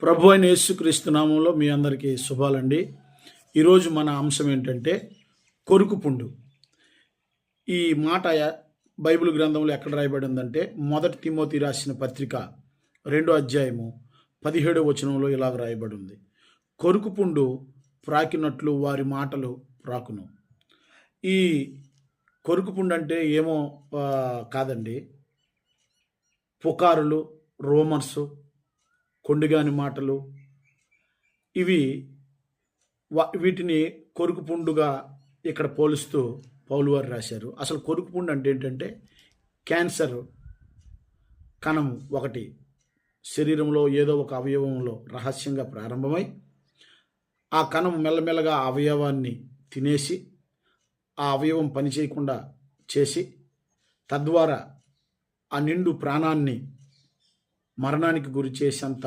ప్రభు అయిన యేసుక్రీస్తు నామంలో మీ అందరికీ శుభాలండి. ఈరోజు మన అంశం ఏంటంటే కొరుకు పుండు. ఈ మాట బైబిల్ గ్రంథంలో ఎక్కడ రాయబడి ఉందంటే 1 తిమోతి రాసిన పత్రిక 2వ అధ్యాయము 17వ వచనంలో ఇలాగ రాయబడి ఉంది. కొరుకు పుండు ప్రాకినట్లు వారి మాటలు ప్రాకును. ఈ కొరుకు పుండు అంటే ఏమో కాదండి, పుకారులు, రూమర్సు, కొండిగాని మాటలు, ఇవి వీటిని కొరుకు పుండుగా ఇక్కడ పోలుస్తూ పౌలు వారు రాశారు. అసలు కొరుకు పుండు అంటే ఏంటంటే క్యాన్సర్ కణం ఒకటి శరీరంలో ఏదో ఒక అవయవంలో రహస్యంగా ప్రారంభమై ఆ కణం మెల్లమెల్లగా ఆ అవయవాన్ని తినేసి ఆ అవయవం పనిచేయకుండా చేసి తద్వారా ఆ నిండు ప్రాణాన్ని మరణానికి గురి చేసేంత